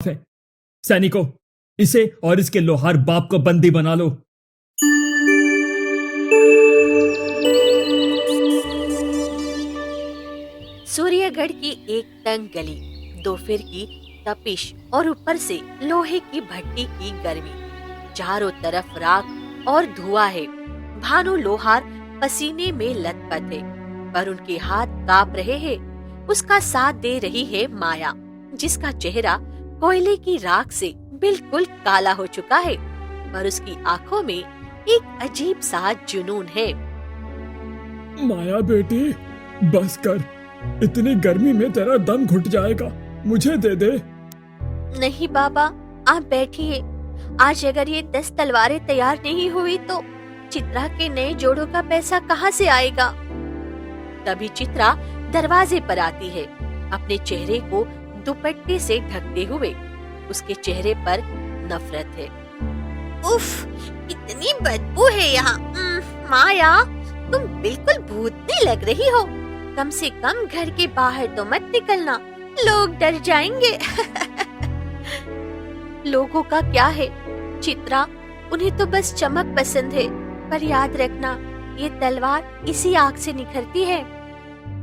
है। सैनिकों, इसे और इसके लोहार बाप को बंदी बना लो। सूर्यगढ़ की एक तंग गली, दोपहर की तपिश और ऊपर से लोहे की भट्टी की गर्मी, चारों तरफ राख और धुआं है। भानु लोहार पसीने में लथपथ है, पर उनके हाथ कांप रहे हैं। उसका साथ दे रही है माया, जिसका चेहरा कोयले की राख से बिल्कुल काला हो चुका है, पर उसकी आंखों में एक अजीब सा जुनून है। माया बेटी, बस कर, इतनी गर्मी में तेरा दम घुट जाएगा, मुझे दे दे। नहीं बाबा, आप बैठिए। आज अगर ये 10 तलवारें तैयार नहीं हुई तो चित्रा के नए जोड़ों का पैसा कहाँ से आएगा? तभी चित्रा दरवाजे पर आती है, अपने चेहरे को दुपट्टे से ढकते हुए। उसके चेहरे पर नफरत है। उफ, इतनी बदबू है यहाँ। माया, तुम बिल्कुल भूतनी लग रही हो। कम से कम घर के बाहर तो मत निकलना, लोग डर जाएंगे। लोगों का क्या है चित्रा, उन्हें तो बस चमक पसंद है, पर याद रखना ये तलवार इसी आग से निखरती है।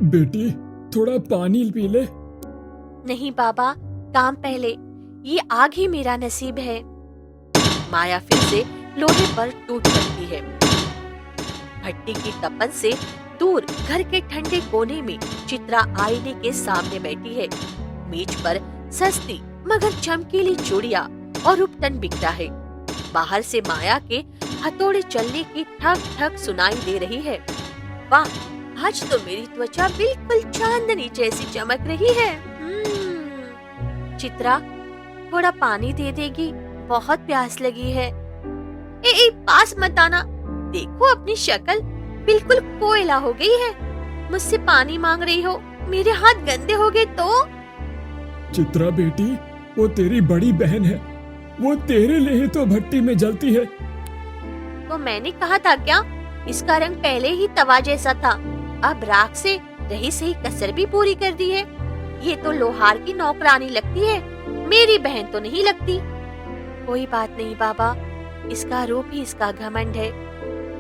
बेटी, थोड़ा पानी पी ले। नहीं बाबा, काम पहले, ये आग ही मेरा नसीब है। माया फिर से लोहे पर टूट पड़ती है। भट्टी की तपन से दूर घर के ठंडे कोने में चित्रा आईने के सामने बैठी है। मेज पर सस्ती मगर चमकीली चूड़ियां और उपटन बिखरा है। बाहर से माया के हथौड़े चलने की ठक ठक सुनाई दे रही है। वाह, आज तो मेरी त्वचा बिल्कुल चांदनी जैसी चमक रही है। चित्रा, थोड़ा पानी दे देगी? बहुत प्यास लगी है। ए, पास मत आना, देखो अपनी शक्ल बिल्कुल कोयला हो गई है। मुझसे पानी मांग रही हो, मेरे हाथ गंदे हो गए तो? चित्रा बेटी, वो तेरी बड़ी बहन है, वो तेरे लिए ही तो भट्टी में जलती है। तो मैंने कहा था क्या, इसका रंग पहले ही तवा जैसा था, अब राख से रही सही कसर भी पूरी कर दी है। ये तो लोहार की नौकरानी लगती है, मेरी बहन तो नहीं लगती। कोई बात नहीं बाबा, इसका रूप ही इसका घमंड है,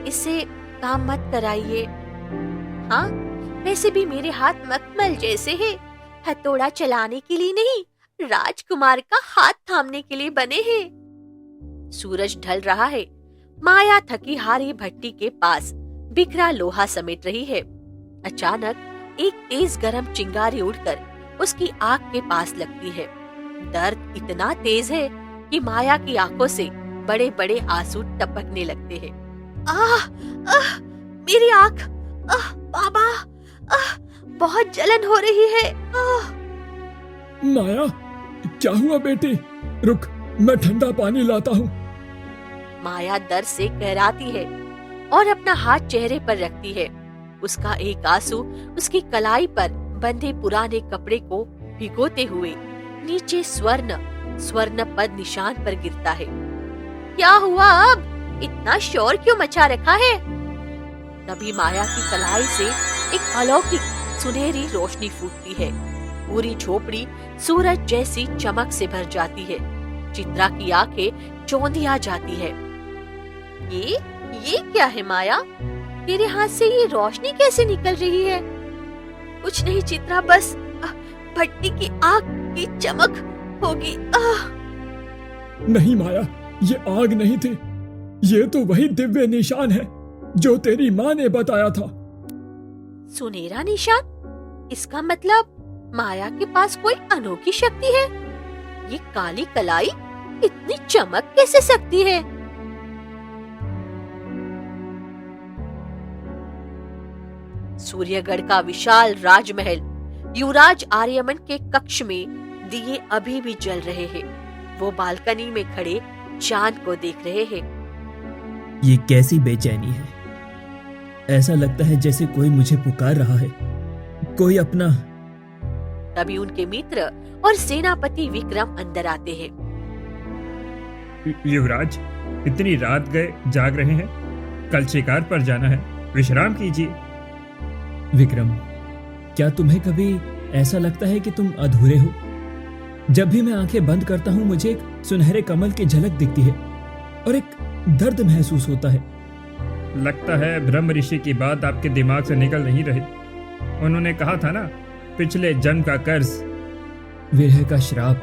इससे काम मत कराइए। हाँ, वैसे भी मेरे हाथ मखमल जैसे हैं, हथौड़ा चलाने के लिए नहीं, राजकुमार का हाथ थामने के लिए बने हैं। सूरज ढल रहा है। माया थकी हारी भट्टी के पास बिखरा लोहा समेट रही है। अचानक एक तेज गरम चिंगारी उड़कर उसकी आंख के पास लगती है। दर्द इतना तेज है कि माया की आंखों से बड़े बड़े आंसू टपकने लगते हैं। आह, मेरी आंख, बाबा, बहुत जलन हो रही है। माया, क्या हुआ बेटी? रुक, मैं ठंडा पानी लाता हूँ। माया दर्द से कहराती है और अपना हाथ चेहरे पर रखती है। उसका एक आंसू उसकी कलाई पर बंधे पुराने कपड़े को भिगोते हुए नीचे स्वर्ण पद निशान पर गिरता है। क्या हुआ अब? इतना शोर क्यों मचा रखा है? तभी माया की कलाई से एक अलौकिक सुनहरी रोशनी फूटती है। पूरी झोपड़ी सूरज जैसी चमक से भर जाती है। चित्रा की आंखें चौंधिया जाती है। ये क्या है माया? तेरे हाथ से ये रोशनी कैसे निकल रही है? कुछ नहीं चित्रा, बस भट्टी की आग की चमक होगी। नहीं माया, ये आग नहीं थी, ये तो वही दिव्य निशान है जो तेरी माँ ने बताया था। सुनहरा निशान? इसका मतलब माया के पास कोई अनोखी शक्ति है। ये काली कलाई इतनी चमक कैसे सकती है? सूर्यगढ़ का विशाल राजमहल, युवराज आर्यमन के कक्ष में दिए अभी भी जल रहे हैं। वो बालकनी में खड़े चांद को देख रहे हैं। ये कैसी बेचैनी है? ऐसा लगता है जैसे कोई मुझे पुकार रहा है, कोई अपना। तभी उनके मित्र और सेनापति विक्रम अंदर आते हैं। युवराज, इतनी रात गए जाग रहे हैं, कल शिकार पर जाना है, विश्राम कीजिए। विक्रम, क्या तुम्हें कभी ऐसा लगता है कि तुम अधूरे हो? जब भी मैं आंखें बंद करता हूं मुझे एक सुनहरे कमल की झलक दिखती है और एक दर्द महसूस होता है। लगता है ब्रह्म ऋषि की बात आपके दिमाग से निकल नहीं रही। उन्होंने कहा था ना, पिछले जन्म का कर्ज। विरह का श्राप,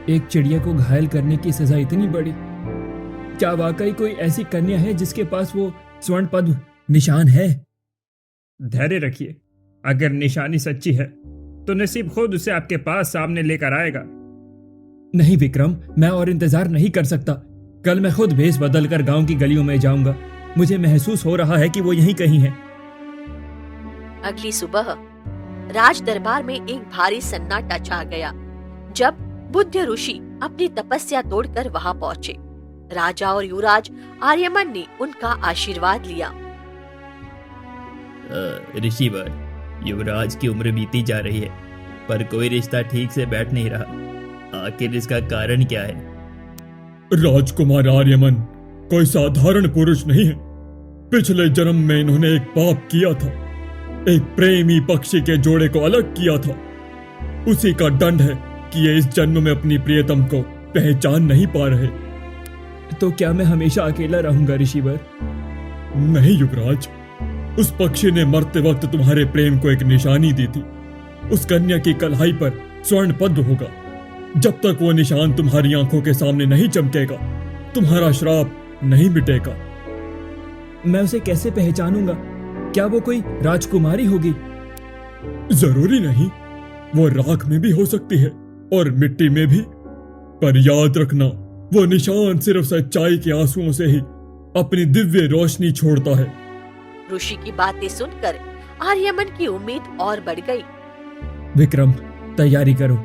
एक चिड़िया को घायल करने की सजा इतनी बड़ी। क्या वाकई कोई ऐसी कन्या है जिसके पास वो स्वर्ण पद्म निशान है? धैर्य रखिए, अगर निशानी सच्ची है तो नसीब खुद उसे आपके पास सामने लेकर आएगा। नहीं विक्रम, मैं और इंतजार नहीं कर सकता। कल मैं खुद भेष बदलकर गांव की गलियों में जाऊंगा। मुझे महसूस हो रहा है कि वो यहीं कहीं है। अगली सुबह राज दरबार में एक भारी सन्नाटा छा गया जब बुद्ध ऋषि अपनी तपस्या तोड़कर वहां पहुंचे। राजा और युवराज आर्यमन ने उनका आशीर्वाद लिया। ऋषिवर, युवराज की उम्र बीती जा रही है पर कोई रिश्ता ठीक से बैठ नहीं रहा। आखिर इसका कारण क्या है? राजकुमार आर्यमन कोई साधारण पुरुष नहीं है। पिछले जन्म में इन्होंने एक पाप किया था, एक प्रेमी पक्षी के जोड़े को अलग किया था। उसी का दंड है कि ये इस जन्म में अपनी प्रियतम को पहचान नहीं पा रहे। तो क्या मैं हमेशा अकेला रहूंगा ऋषिवर? नहीं युवराज, उस पक्षी ने मरते वक्त तुम्हारे प्रेम को एक निशानी दी थी। उस कन्या की कलाई पर स्वर्ण पद्म होगा। जब तक वो निशान तुम्हारी आंखों के सामने नहीं चमकेगा, तुम्हारा श्राप नहीं मिटेगा। मैं उसे कैसे पहचानूंगा? क्या वो कोई राजकुमारी होगी? जरूरी नहीं, वो राख में भी हो सकती है और मिट्टी में भी। पर याद रखना, वो निशान सिर्फ सच्चाई के आंसुओं से ही अपनी दिव्य रोशनी छोड़ता है। ऋषि की बातें सुनकर आर्यमन की उम्मीद और बढ़ गई। विक्रम, तैयारी करो।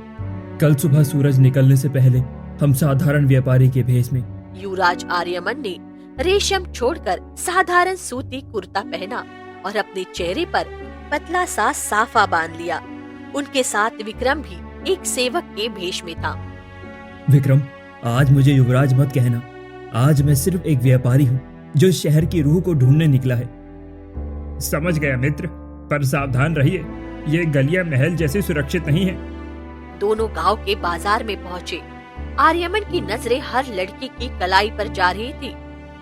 कल सुबह सूरज निकलने से पहले हम साधारण व्यापारी के भेष में। युवराज आर्यमन ने रेशम छोड़कर साधारण सूती कुर्ता पहना और अपने चेहरे पर पतला सा साफा बांध लिया। उनके साथ विक्रम भी एक सेवक के भेष में था। विक्रम, आज मुझे युवराज मत कहना। आज मैं सिर्फ एक व्यापारी हूँ जो शहर की रूह को ढूंढने निकला है। समझ गया मित्र, पर सावधान रहिए, ये गलियां महल जैसे सुरक्षित नहीं है। दोनों गांव के बाजार में पहुंचे। आर्यमन की नजरें हर लड़की की कलाई पर जा रही थी,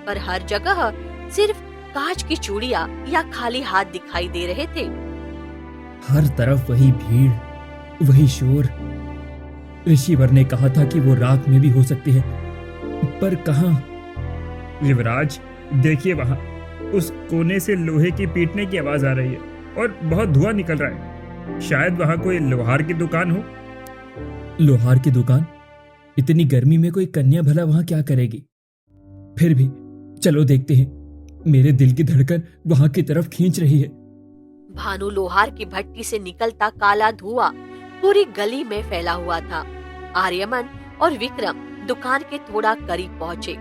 पर हर जगह सिर्फ कांच की चूड़ियां या खाली हाथ दिखाई दे रहे थे। हर तरफ वही भीड़, वही शोर। ऋषिवर ने कहा था कि वो रात में भी हो सकती है, पर कहां? युवराज, देखिए वहां, उस कोने से लोहे की पीटने की आवाज आ रही है और बहुत धुआं निकल रहा है। शायद वहां कोई लोहार की दुकान हो। लोहार की दुकान? इतनी गर्मी में कोई कन्या भला वहां क्या करेगी? फिर भी चलो देखते हैं। मेरे दिल की धड़कन वहां की तरफ खींच रही है। भानु लोहार की भट्टी से निकलता काला धुआं पूरी गली में फैला हुआ था। आर्यमन और विक्रम दुकान के थोड़ा करीब पहुंचे।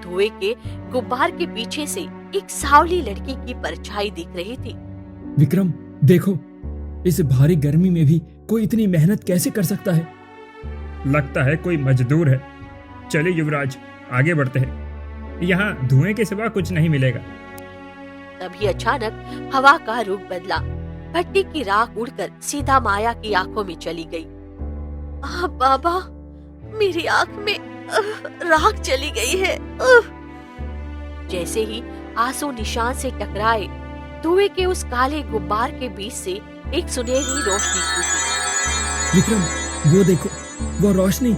धुएं के गुब्बार के पीछे से एक सांवली लड़की की परछाई दिख रही थी। विक्रम, देखो, इस भारी गर्मी में भी कोई इतनी मेहनत कैसे कर सकता है? लगता है कोई मजदूर है। चलिए युवराज, आगे बढ़ते हैं। यहाँ धुएं के सिवा कुछ नहीं मिलेगा। तभी अचानक हवा का रुख बदला। भट्टी की राख उड़कर सीधा माया की आंखों में चली गई। बाबा, मेरी आंख में राख चली गई है। जैसे ही आंसू निशान से टकराए, धुएं के उस काले गुब्बार के बीच से एक सुनहरी रोशनी फूटी। विक्रम, वो देखो, वो रोशनी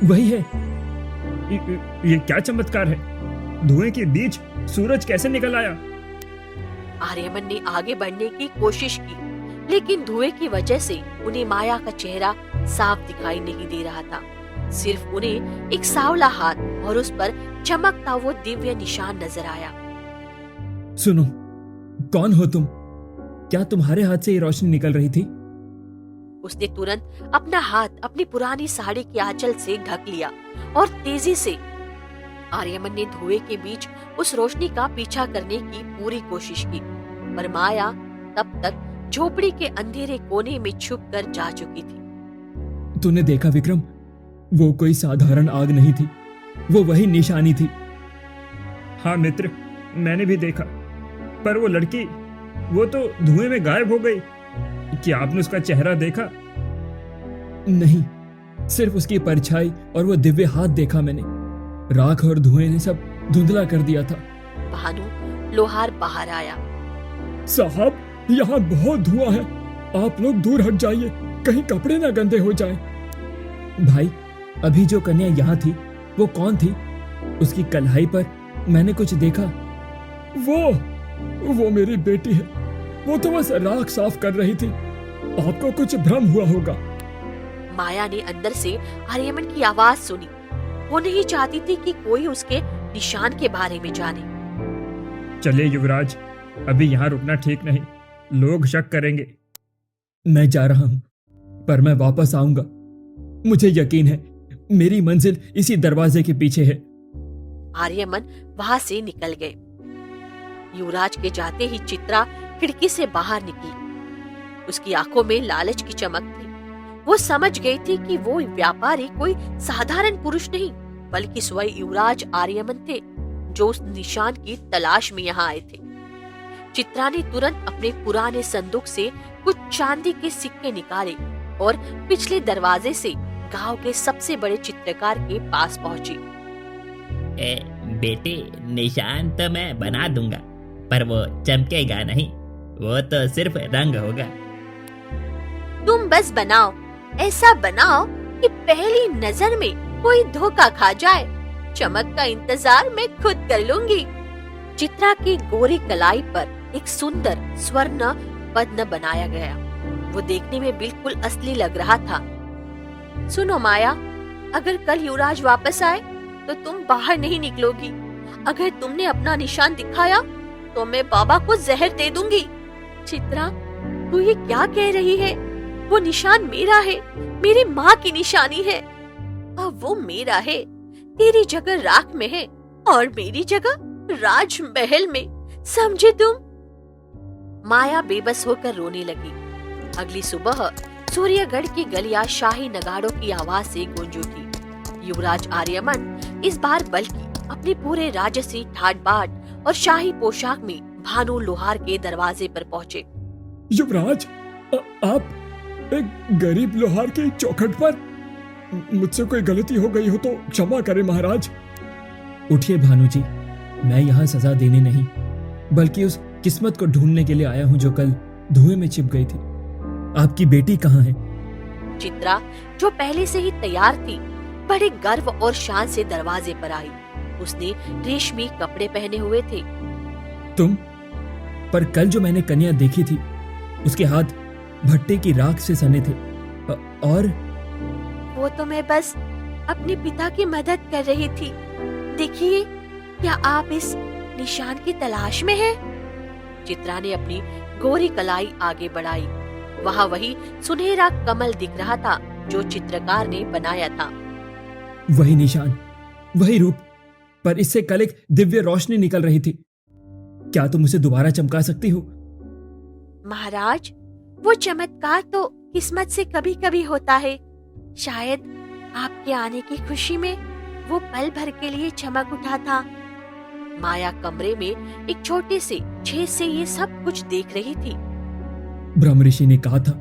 वही है। ये क्या चमत्कार है? धुएं के बीच सूरज कैसे निकल आया? आर्यमन ने आगे बढ़ने की कोशिश की, लेकिन धुएं की वजह से उन्हें माया का चेहरा साफ दिखाई नहीं दे रहा था। सिर्फ उन्हें एक सांवला हाथ और उस पर चमकता वो दिव्य निशान नजर आया। सुनो, कौन हो तुम? क्या तुम्हारे हाथ से ये रोशनी निकल रही थी? उसने तुरंत अपना हाथ अपनी पुरानी साड़ी के आंचल से ढक लिया और तेजी से आर्यमन ने धुएं के बीच उस रोशनी का पीछा करने की पूरी कोशिश की, पर माया तब तक झोपड़ी के अंधेरे कोने में छुपकर जा चुकी थी। तूने देखा विक्रम, वो कोई साधारण आग नहीं थी, वो वही निशानी थी। हाँ मित्र, मैंने भी देखा, पर वो लड़की, वो तो धुएं में गायब हो गई। क्या आपने उसका चेहरा देखा? नहीं, सिर्फ उसकी परछाई और वो दिव्य हाथ देखा मैंने। राख और धुएं ने सब धुंधला कर दिया था। भानु लोहार बाहर आया। साहब, यहाँ बहुत धुआं है, आप लोग दूर हट जाइए, कहीं कपड़े ना गंदे हो जाएं। भाई, अभी जो कन्या यहाँ थी वो कौन थी? उसकी कलाई पर मैंने कुछ देखा। वो मेरी बेटी है। वो तो बस राख साफ कर रही थी, आपको कुछ भ्रम हुआ होगा। माया ने अंदर से आर्यमन की आवाज सुनी। वो नहीं चाहती थी कि कोई उसके निशान के बारे में जाने। चलिए युवराज, अभी यहाँ रुकना ठीक नहीं, लोग शक करेंगे। मैं जा रहा हूं, पर मैं वापस आऊंगा। मुझे यकीन है मेरी मंजिल इसी दरवाजे के पीछे है। आर्यमन वहां से निकल गए। युवराज के जाते ही चित्रा खिड़की से बाहर निकली। उसकी आंखों में लालच की चमक थी। वो समझ गई थी कि वो व्यापारी कोई साधारण पुरुष नहीं, बल्कि स्वयं युवराज आर्यमन थे, जो उस निशान की तलाश में यहाँ आए थे। चित्रा ने तुरंत अपने पुराने संदूक से कुछ चांदी के सिक्के निकाले और पिछले दरवाजे से गांव के सबसे बड़े चित्रकार के पास पहुंची। बेटे, निशान तो मैं बना दूंगा, पर वो चमकेगा नहीं, वो तो सिर्फ रंग होगा। तुम बस बनाओ, ऐसा बनाओ कि पहली नजर में कोई धोखा खा जाए। चमक का इंतजार मैं खुद कर लूंगी। चित्रा की गोरी कलाई पर एक सुंदर स्वर्ण पद्म बनाया गया। वो देखने में बिल्कुल असली लग रहा था। सुनो माया, अगर कल युवराज वापस आए तो तुम बाहर नहीं निकलोगी। अगर तुमने अपना निशान दिखाया तो मैं बाबा को जहर दे दूंगी। चित्रा, तू ये क्या कह रही है? वो निशान मेरा है, मेरी माँ की निशानी है। अब वो मेरा है। तेरी जगह राख में है और मेरी जगह राजमहल में, समझे तुम? माया बेबस होकर रोने लगी। अगली सुबह सूर्यगढ़ की गलियां शाही नगाड़ों की आवाज से गूंज उठी। युवराज आर्यमन इस बार बल्कि अपने पूरे राजसी ठाट बाट और शाही पोशाक में भानु लोहार के दरवाजे पर पहुंचे। युवराज, आप एक गरीब लोहार की चौखट पर? मुझसे कोई गलती हो गई हो तो क्षमा करें महाराज। उठिए भानु जी, मैं यहाँ सजा देने नहीं, बल्कि उस किस्मत को ढूंढने के लिए आया हूँ जो कल धुएं में छिप गई थी। आपकी बेटी कहाँ है? चित्रा, जो पहले से ही तैयार थी, बड़े गर्व और शान से दरवाजे पर आई। उसने रेशमी कपड़े पहने हुए थे। तुम? पर कल जो मैंने कन्या देखी थी, उसके हाथ भट्टे की राख से सने थे। और वो तो मैं बस अपने पिता की मदद कर रही थी। देखिए, क्या आप इस निशान की तलाश में हैं? चित्रा ने अपनी गोरी कलाई आगे बढ़ाई। वहाँ वही सुनहरा कमल दिख रहा था जो चित्रकार ने बनाया था। वही निशान, वही रूप, पर इससे कल एक दिव्य रोशनी निकल रही थी। क्या तुम उसे दोबारा चमका सकती हो? महाराज, वो चमत्कार तो किस्मत से कभी कभी होता है। शायद आपके आने की खुशी में वो पल भर के लिए चमक उठा था। माया कमरे में एक छोटे से छेद से ये सब कुछ देख रही थी। ब्रह्म ऋषि ने कहा था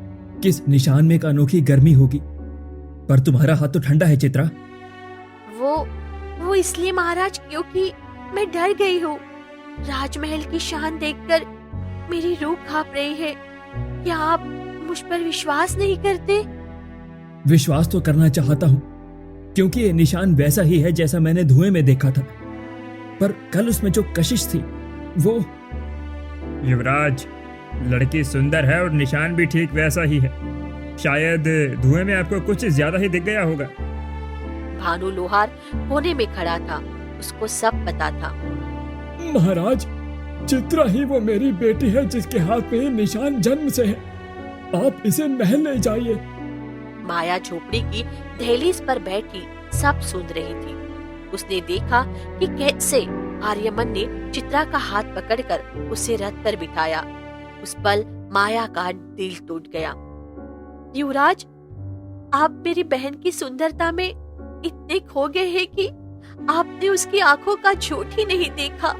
कि इस निशान में एक अनोखी गर्मी होगी, पर तुम्हारा हाथ तो ठंडा है चित्रा। वो इसलिए महाराज क्योंकि मैं डर गई हूँ। राजमहल की शान देखकर मेरी रूह कांप रही है। क्या आप मुझ पर विश्वास नहीं करते? विश्वास तो करना चाहता हूँ, क्योंकि ये निशान वैसा ही है जैसा मैंने धुएं में देखा था, पर कल उसमें जो कशिश थी वो। युवराज, लड़की सुंदर है और निशान भी ठीक वैसा ही है। शायद धुएं में आपको कुछ ज्यादा ही दिख गया होगा। भानु लोहार कोने में खड़ा था। उसको सब पता था। महाराज, चित्रा ही वो मेरी बेटी है जिसके हाथ में ये निशान जन्म से है। आप इसे महल ले जाइए। माया झोपड़ी की दहलीज पर बैठी सब सुन रही थी। उसने देखा कि कैसे आर्यमन ने चित्रा का हाथ पकड़कर उसे रथ पर बिठाया। उस पल माया का दिल टूट गया। युवराज, आप मेरी बहन की सुंदरता में इतने खो गए हैं कि आपने उसकी आंखों का झूठ ही नहीं देखा।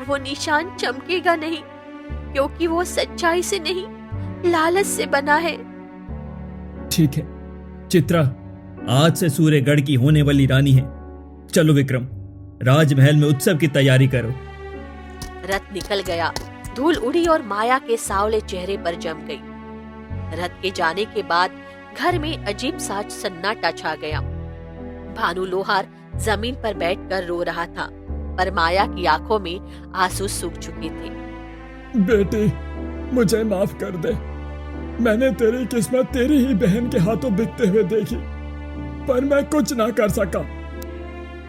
वो निशान चमकेगा नहीं, क्योंकि वो सच्चाई से नहीं, लालच से बना है। ठीक है चित्रा, आज से सूर्यगढ़ की होने वाली रानी है। चलो विक्रम, राजमहल में उत्सव की तैयारी करो। रथ निकल गया, धूल उड़ी और माया के सांवले चेहरे पर जम गई। रथ के जाने के बाद घर में अजीब सा सन्नाटा छा गया। भानु लोहार जमीन पर बैठकर रो रहा था, पर माया की आंखों में आंसू सूख चुके थे। बेटी, मुझे माफ कर दे। मैंने तेरी किस्मत तेरी ही बहन के हाथों बिकते हुए देखी, पर मैं कुछ ना कर सका।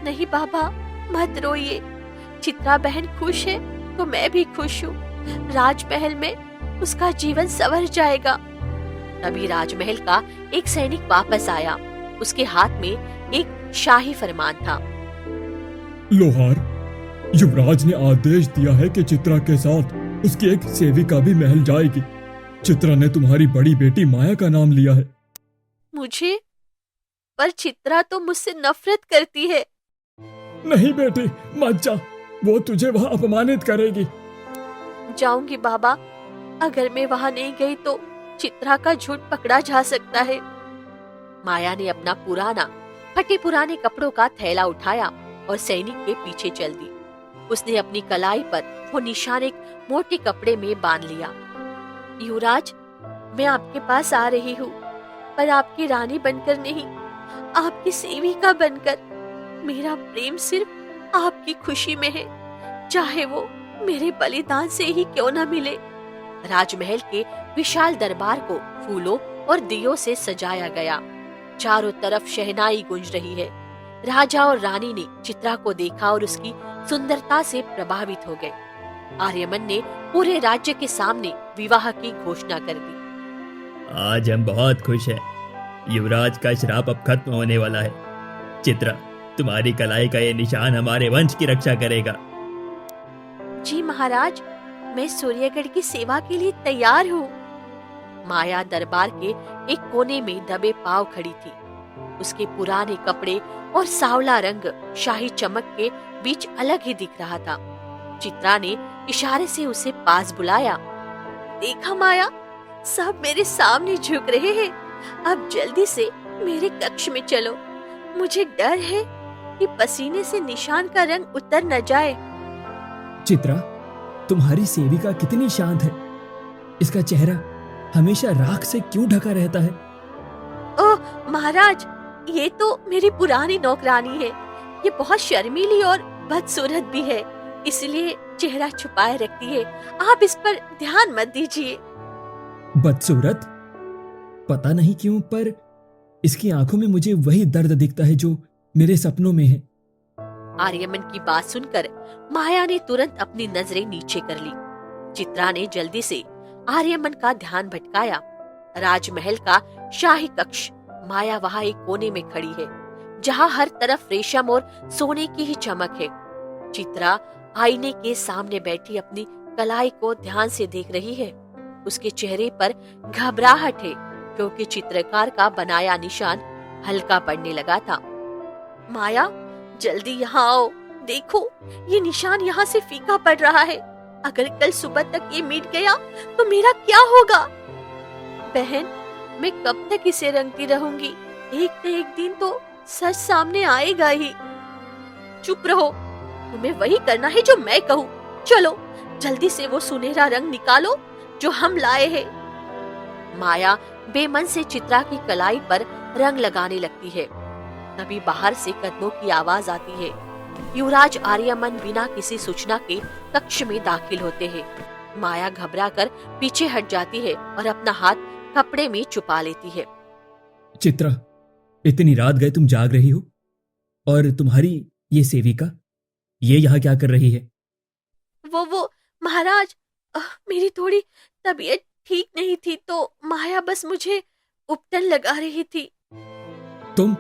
नहीं बाबा, मत रोइए। चित्रा बहन खुश है तो मैं भी खुश हूँ। राजमहल में उसका जीवन संवर जाएगा। तभी राजमहल का एक सैनिक वापस आया। उसके हाथ में एक शाही फरमान था। लोहार, युवराज ने आदेश दिया है कि चित्रा के साथ उसकी एक सेविका भी महल जाएगी। चित्रा ने तुम्हारी बड़ी बेटी माया का नाम लिया है। मुझे? पर चित्रा तो मुझसे नफरत करती है। नहीं बेटी, मत जा। वो तुझे वहां अपमानित करेगी। जाऊंगी बाबा। अगर मैं वहां नहीं गई तो चित्रा का झूठ पकड़ा जा सकता है। माया ने अपना पुराना फटे पुराने कपड़ों का थैला उठाया और सैनिक के पीछे चल दी। उसने अपनी कलाई पर वो निशान एक मोटे कपड़े में बांध लिया। युवराज, मैं आपके पास आ रही हूँ, पर आपकी रानी बनकर नहीं, आपकी सेविका बनकर। मेरा प्रेम सिर्फ आपकी खुशी में है, चाहे वो मेरे बलिदान से ही क्यों न मिले। राजमहल के विशाल दरबार को फूलों और दियों से सजाया गया। चारों तरफ शहनाई गूंज रही है। राजा और रानी ने चित्रा को देखा और उसकी सुंदरता से प्रभावित हो गए। आर्यमन ने पूरे राज्य के सामने विवाह की घोषणा कर दी। आज हम बहुत खुश हैं। युवराज का श्राप अब खत्म होने वाला है। चित्रा, तुम्हारी कलाई का ये निशान हमारे वंश की रक्षा करेगा। जी महाराज, मैं सूर्यगढ़ की सेवा के लिए तैयार हूँ। माया दरबार के एक कोने में दबे पांव खड़ी थी। उसके पुराने कपड़े और सांवला रंग शाही चमक के बीच अलग ही दिख रहा था। चित्रा ने इशारे से उसे पास बुलाया। देखा माया, सब मेरे सामने झुक रहे हैं। अब जल्दी से मेरे कक्ष में चलो। मुझे डर है कि पसीने से निशान का रंग उतर न जाए। चित्रा, तुम्हारी सेविका कितनी शांत है। इसका चेहरा हमेशा राख से क्यों ढका रहता है? ओह महाराज, ये तो मेरी पुरानी नौकरानी है। ये बहुत शर्मीली और बदसूरत भी है, इसलिए चेहरा छुपाए रखती है। आप इस पर ध्यान मत दीजिए। बदसूरत? पता नहीं क्यों, पर इसकी आंखों में मुझे वही दर्द दिखता है जो मेरे सपनों में है। आर्यमन की बात सुनकर माया ने तुरंत अपनी नजरें नीचे कर ली। चित्रा ने जल्दी से आर्यमन का ध्यान भटकाया। राजमहल का शाही कक्ष। माया वहां एक कोने में खड़ी है, जहां हर तरफ रेशम और सोने की ही चमक है। चित्रा आईने के सामने बैठी अपनी कलाई को ध्यान से देख रही है। उसके चेहरे पर घबराहट है, क्योंकि चित्रकार का बनाया निशान हल्का पड़ने लगा था। माया, जल्दी यहाँ आओ। देखो, ये निशान यहाँ से फीका पड़ रहा है। अगर कल सुबह तक ये मिट गया तो मेरा क्या होगा? बहन, मैं कब तक इसे रंगती रहूंगी? एक न एक दिन तो सच सामने आएगा ही। चुप रहो, तुम्हें वही करना है जो मैं कहूँ। चलो जल्दी से वो सुनहरा रंग निकालो जो हम लाए हैं। माया बेमन से चित्रा की कलाई पर रंग लगाने लगती है। तभी बाहर से कदमों की आवाज आती है। युवराज आर्यमन बिना किसी सूचना के कक्ष में दाखिल होते हैं। माया घबराकर पीछे हट जाती है और अपना हाथ कपड़े में छुपा लेती है। चित्रा, इतनी रात गए तुम जाग रही हो, और तुम्हारी ये सेविका ये यहाँ क्या कर रही है? वो महाराज, मेरी थोड़ी तबीयत ठीक नहीं थी तो माया बस मुझे उपटन लगा रही थी। तुम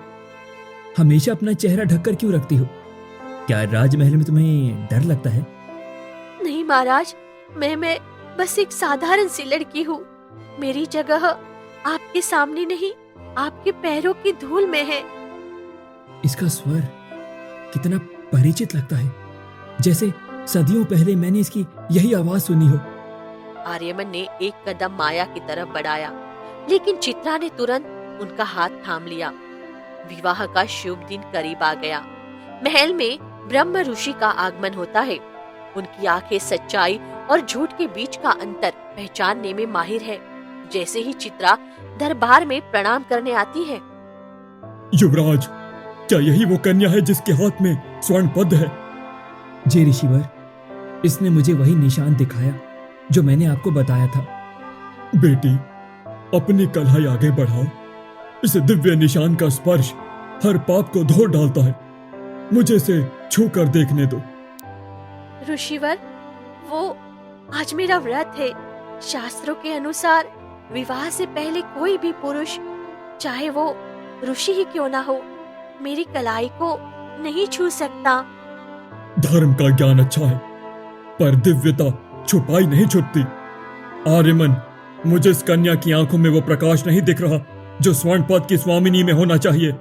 हमेशा अपना चेहरा ढककर क्यों रखती हो? क्या राजमहल में तुम्हें डर लगता है? नहीं महाराज, मैं बस एक साधारण सी लड़की हूँ। मेरी जगह आपके सामने नहीं, आपके पैरों की धूल में है। इसका स्वर कितना परिचित लगता है, जैसे सदियों पहले मैंने इसकी यही आवाज सुनी हो। आर्यमन ने एक कदम माया की तरफ बढ़ाया, लेकिन चित्रा ने तुरंत उनका हाथ थाम लिया। विवाह का शुभ दिन करीब आ गया। महल में ब्रह्म ऋषि का आगमन होता है। उनकी आंखें सच्चाई और झूठ के बीच का अंतर पहचानने में माहिर है। जैसे ही चित्रा दरबार में प्रणाम करने आती है। युवराज, क्या यही वो कन्या है जिसके हाथ में स्वर्ण पद है? जी ऋषिवर, इसने मुझे वही निशान दिखाया जो मैंने आपको बताया था। बेटी, अपनी कलाई आगे बढ़ाओ। इस दिव्य निशान का स्पर्श हर पाप को धो डालता है। मुझे इसे छू कर देखने दो। ऋषिवर, वो आज मेरा व्रत है। शास्त्रों के अनुसार विवाह से पहले कोई भी पुरुष, चाहे वो ऋषि ही क्यों ना हो, मेरी कलाई को नहीं छू सकता। धर्म का ज्ञान अच्छा है, पर दिव्यता छुपाई नहीं छुपती। आर्यमन, मुझे इस कन्या की आंखों में वो प्रकाश नहीं दिख रहा जो स्वर्ण पद की स्वामिनी में होना चाहिए।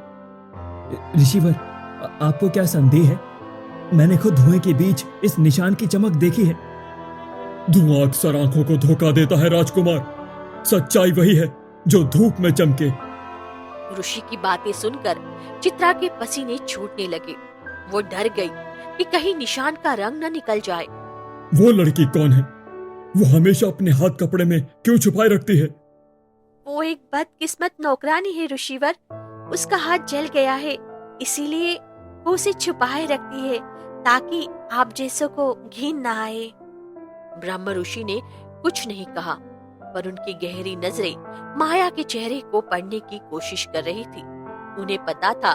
ऋषिवर, आपको क्या संदेह है? मैंने खुद धुएं के बीच इस निशान की चमक देखी है। धुआं अक्सर आंखों को धोखा देता है राजकुमार। सच्चाई वही है जो धूप में चमके। ऋषि की बातें सुनकर चित्रा के पसीने छूटने लगे। वो डर गई कि कहीं निशान का रंग न निकल जाए। वो लड़की कौन है? वो हमेशा अपने हाथ कपड़े में क्यों छुपाए रखती है? वो एक बदकिस्मत नौकरानी है ऋषिवर। उसका हाथ जल गया है, इसीलिए वो उसे छुपाए रखती है ताकि आप जैसों को घिन ना आए। ब्रह्म ऋषि ने कुछ नहीं कहा, पर उनकी गहरी नजरें माया के चेहरे को पढ़ने की कोशिश कर रही थी। उन्हें पता था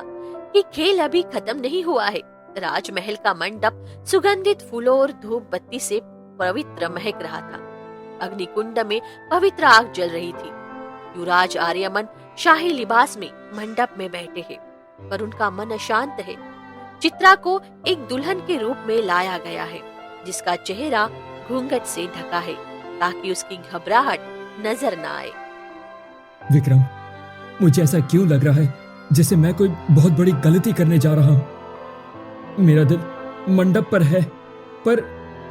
कि खेल अभी खत्म नहीं हुआ है। राजमहल का मंडप सुगंधित फूलों और धूप बत्ती से पवित्र महक रहा था। अग्निकुंड में पवित्र आग जल रही थी। युवराज आर्यमन शाही लिबास में मंडप में बैठे हैं, पर उनका मन अशांत है। चित्रा को एक दुल्हन के रूप में लाया गया है, जिसका चेहरा घूंघट से ढका है ताकि उसकी घबराहट नजर न आए। विक्रम, मुझे ऐसा क्यों लग रहा है जैसे मैं कोई बहुत बड़ी गलती करने जा रहा हूं। मेरा दिल मंडप पर है, पर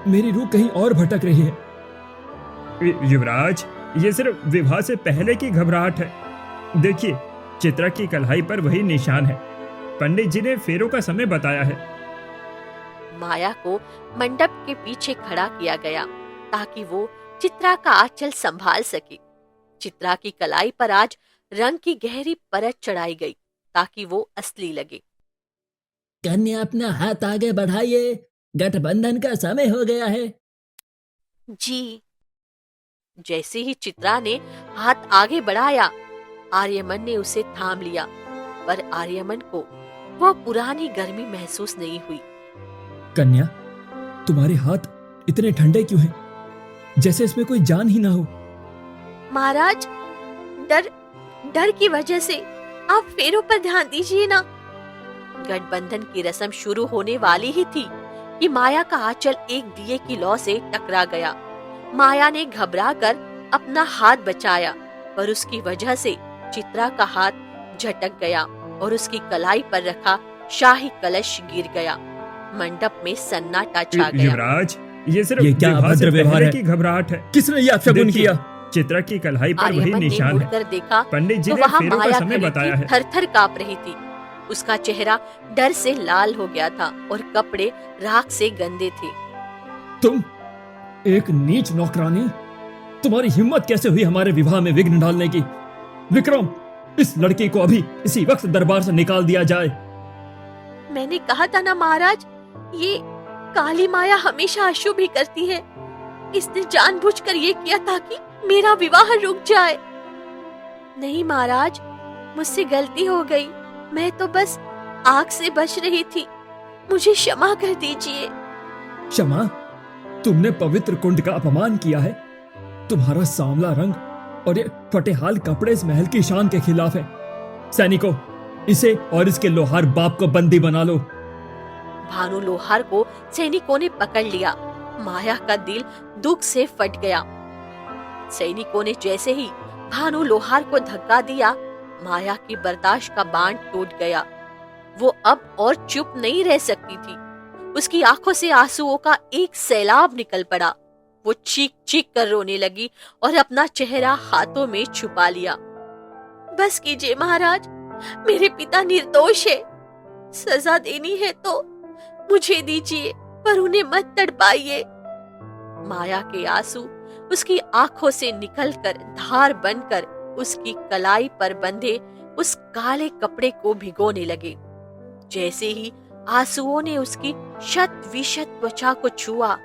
मेरी रूह कहीं और भटक रही है। युवराज, ये सिर्फ विवाह से पहले की घबराहट है। देखिए, चित्रा की कलाई पर वही निशान है। पंडित जी ने फेरों का समय बताया है। माया को मंडप के पीछे खड़ा किया गया ताकि वो चित्रा का आंचल संभाल सके। चित्रा की कलाई पर आज रंग की गहरी परत चढ़ाई गई ताकि वो असली लगे। कन्या, अपना हाथ आगे बढ़ाइए, गठबंधन का समय हो गया है। जी। जैसे ही चित्रा ने हाथ आगे बढ़ाया, आर्यमन ने उसे थाम लिया, पर आर्यमन को वह पुरानी गर्मी महसूस नहीं हुई। कन्या, तुम्हारे हाथ इतने ठंडे क्यों हैं? जैसे इसमें कोई जान ही ना हो। महाराज, डर की वजह से आप फेरों पर ध्यान दीजिए ना। गठबंधन की रस्म शुरू होने वाली ही थी कि माया का आंचल एक दिए की लौ से टकरा गया। माया ने घबराकर अपना हाथ बचाया, पर उसकी वजह से चित्रा का हाथ झटक गया और उसकी कलाई पर रखा शाही कलश गिर गया। मंडप में सन्नाटा छा गया। युवराज, ये सिर्फ ये क्या विवाह से अभद्र व्यवहार पहले है? की घबराहट है। किसने ये अपशगुन देखिए, किया? चित्रा की कलाई पर वही आर्यमन ने निशान है। मुड़कर देखा पंडित जी तो ने वहाँ फेरों का माया समय खड़ी बताया थी, है। थर-थर कांप रही थी। उसका चेहरा डर से लाल हो गया था और कपड़े राख से गंदे थे। तुम एक नीच नौकरानी, तुम्हारी हिम्मत कैसे हुई हमारे विवाह में विघ्न डालने की? विक्रम, इस लड़की को अभी इसी वक्त दरबार से निकाल दिया जाए। मैंने कहा था ना महाराज, ये काली माया हमेशा अशुभ ही करती है। इसने जानबूझकर ये किया ताकि मेरा विवाह रुक जाए। नहीं महाराज, मुझसे गलती हो गई। मैं तो बस आग से बच रही थी। मुझे क्षमा कर दीजिए। क्षमा? तुमने पवित्र कुंड का अपमान किया है। तुम्हारा सांवला रंग और ये फटेहाल कपड़े इस महल की शान के खिलाफ है। सैनिकों, इसे और इसके लोहार बाप को बंदी बना लो। भानु लोहार को सैनिकों ने पकड़ लिया। माया का दिल दुख से फट गया। सैनिकों ने जैसे ही भानु लोहार को धक्का दिया, माया की बर्दाश्त का बांध टूट गया। वो अब और चुप नहीं रह सकती थी। उसकी आंखों से आंसुओं का एक सैलाब निकल पड़ा। वो चीख चीख कर रोने लगी और अपना चेहरा हाथों में छुपा लिया। बस कीजिए महाराज, मेरे पिता निर्दोष है। सजा देनी है तो मुझे दीजिए, पर उन्हें मत तड़पाइए। माया के आंसू उसकी आंखों से निकलकर धार बनकर उसकी कलाई पर बंधे उस काले कपड़े को भिगोने लगे। जैसे ही आंसुओं ने उसकी शत विशत त्वचा को छुआ,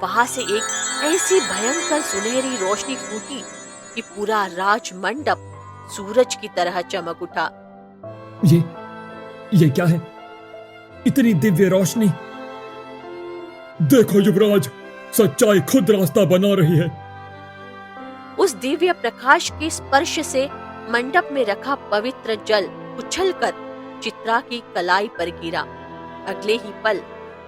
वहां से एक ऐसी भयंकर सुनहरी रोशनी फूटी कि पूरा राजमंडप सूरज की तरह चमक उठा। ये क्या है? इतनी दिव्य रोशनी! देखो युवराज, सच्चाई खुद रास्ता बना रही है। उस दिव्य प्रकाश के स्पर्श से मंडप में रखा पवित्र जल उछलकर चित्रा की कलाई पर गिरा। अगले ही पल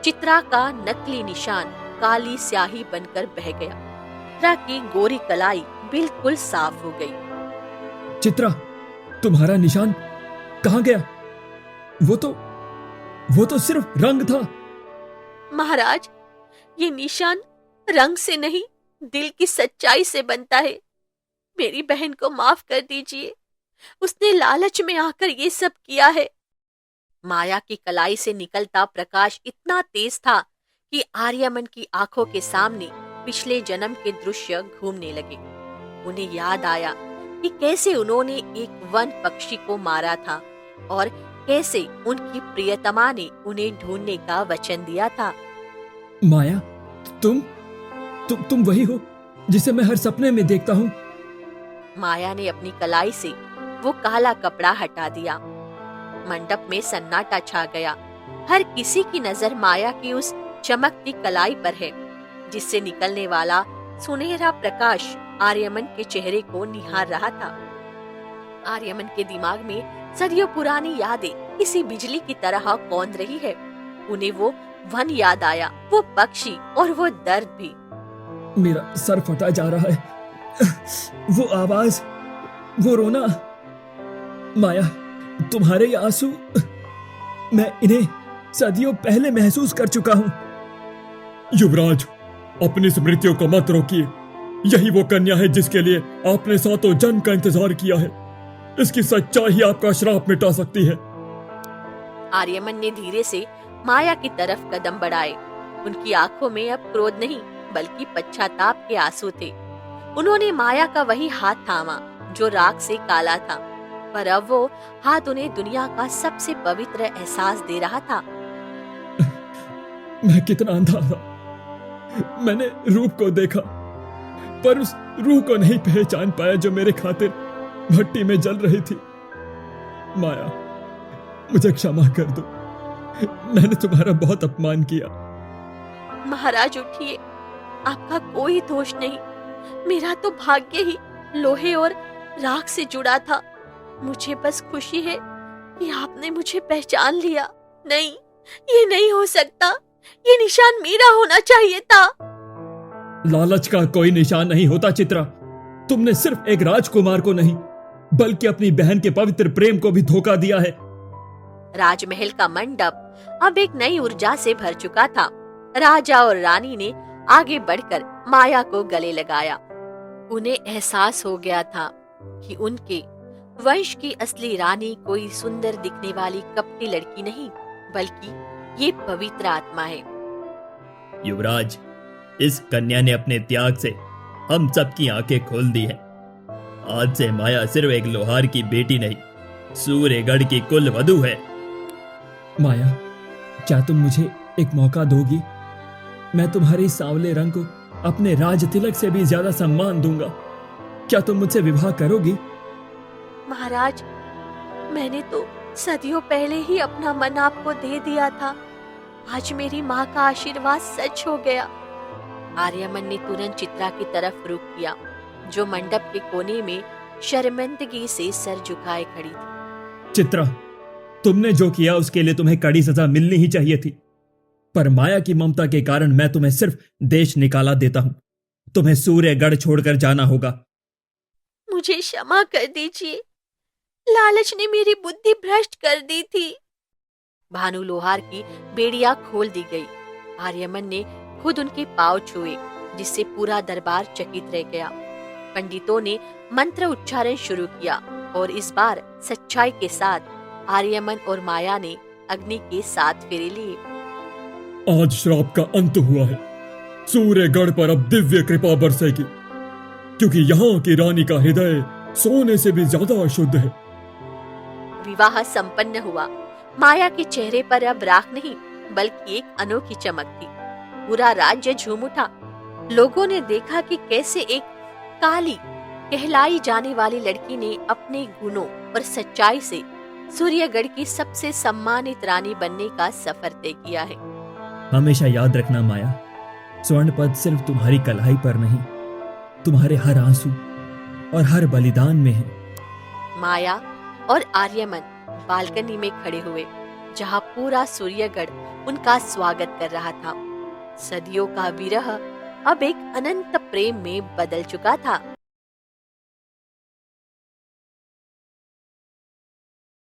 चित्रा का नकली निशान काली स्याही बनकर बह गया। चित्रा की गोरी कलाई बिल्कुल साफ हो गई। चित्रा, तुम्हारा निशान कहाँ गया? वो तो सिर्फ रंग था। महाराज, ये निशान रंग से नहीं, दिल की सच्चाई से बनता है। मेरी बहन को माफ कर दीजिए, उसने लालच में आकर ये सब किया है। माया की कलाई से निकलता प्रकाश इतना तेज था कि आर्यमन की आंखों के सामने पिछले जन्म के दृश्य घूमने लगे। उन्हें याद आया कि कैसे उन्होंने एक वन पक्षी को मारा था और कैसे उनकी प्रियतमा ने उन्हें ढूंढने का वचन दिया था। माया, तुम वही हो जिसे मैं हर सपने में देखता हूँ। माया ने अपनी कलाई से वो काला कपड़ा हटा दिया। मंडप में सन्नाटा छा गया। हर किसी की नजर माया की उस चमकती कलाई पर है, जिससे निकलने वाला सुनहरा प्रकाश आर्यमन के चेहरे को निहार रहा था। आर्यमन के दिमाग में सदियों पुरानी यादें किसी बिजली की तरह कौंध रही है। उन्हें वो वन याद आया, वो पक्षी और वो दर्द भी। मेरा सर फटा जा रहा है। वो आवाज, वो रोना। माया, तुम्हारे ये आंसू, मैं इन्हें सदियों पहले महसूस कर चुका हूं। युवराज, अपनी स्मृतियों को मत रोकिए। यही वो कन्या है जिसके लिए आपने सातों जन्म का इंतजार किया है। इसकी सच्चाई ही आपका श्राप मिटा सकती है। आर्यमन ने धीरे से माया की तरफ कदम बढ़ाए। उनकी आंखों में अब क्रोध नहीं, बल्कि पश्चाताप के आंसू थे। उन्होंने माया का वही हाथ थामा जो राख से काला था, पर अब वो हाथ उन्हें दुनिया का सबसे पवित्र एहसास दे रहा था। मैं कितना अंधा था। मैंने रूप को देखा, पर उस रूह को नहीं पहचान पाया जो मेरे खातिर भट्टी में जल रही थी। माया, मुझे क्षमा कर दो। मैंने तुम्हारा बहुत अपमान किया। महाराज उठिए, आपका कोई दोष नहीं। मेरा तो भाग्य ही लोहे और राख से जुड़ा था। मुझे बस खुशी है कि आपने मुझे पहचान लिया। नहीं, ये नहीं हो सकता। ये निशान मेरा होना चाहिए था। लालच का कोई निशान नहीं होता चित्रा। तुमने सिर्फ एक राजकुमार को नहीं, बल्कि अपनी बहन के पवित्र प्रेम को भी धोखा दिया है। राजमहल का मंडप अब एक नई ऊर्जा से भर चुका था। राजा और रानी ने आगे बढ़कर माया को गले लगाया। उन्हें एहसास हो गया था कि उनके वंश की असली रानी कोई सुंदर दिखने वाली कपटी लड़की नहीं, बल्कि ये पवित्र आत्मा है। युवराज, इस कन्या ने अपने त्याग से हम सबकी आंखें खोल दी हैं। आज से माया सिर्फ एक लोहार की बेटी नहीं, सूर्यगढ़ की कुल वधू है। माया, क्या तुम मुझे एक मौका दोगी? मैं तुम्हारे सांवले रंग को अपने राज तिलक से भी ज्यादा सम्मान दूंगा। क्या तुम मुझसे विवाह करोगी? महाराज, मैंने तो सदियों पहले ही अपना मन आपको दे दिया था। आज मेरी माँ का आशीर्वाद सच हो गया। आर्यमन ने तुरंत चित्रा की तरफ रुख किया, जो मंडप के कोने में शर्मिंदगी से सर झुकाए खड़ी थी। चित्रा, तुमने जो किया उसके लिए तुम्हें कड़ी सजा मिलनी ही चाहिए थी, पर माया की ममता के कारण मैं तुम्हें सिर्फ देश निकाला देता हूं। तुम्हें सूर्यगढ़ छोड़कर जाना होगा। मुझे क्षमा कर दीजिए, लालच ने मेरी बुद्धि भ्रष्ट कर दी थी। भानु लोहार की बेड़िया खोल दी गई। आर्यमन ने खुद उनके पांव छुए, जिससे पूरा दरबार चकित रह गया। पंडितों ने मंत्र उच्चारण शुरू किया और इस बार सच्चाई के साथ आर्यमन और माया ने अग्नि के 7 फेरे लिए। आज श्राप का अंत हुआ है। सूर्यगढ़ पर अब दिव्य कृपा बरसेगी, क्योंकि यहाँ की रानी का हृदय सोने से भी ज्यादा अशुद्ध है। विवाह संपन्न हुआ। माया के चेहरे पर अब राख नहीं बल्कि एक अनोखी चमक थी। पूरा राज्य झूम उठा। लोगों ने देखा कि कैसे एक काली कहलाई जाने वाली लड़की ने अपने गुणों और सच्चाई से सूर्यगढ़ की सबसे सम्मानित रानी बनने का सफर तय किया है। हमेशा याद रखना माया, स्वर्ण पद सिर्फ तुम्हारी कलाई पर नहीं, तुम्हारे हर आंसू और हर बलिदान में है। माया और आर्यमन बालकनी में खड़े हुए, जहां पूरा सूर्यगढ़ उनका स्वागत कर रहा था। सदियों का विरह अब एक अनंत प्रेम में बदल चुका था।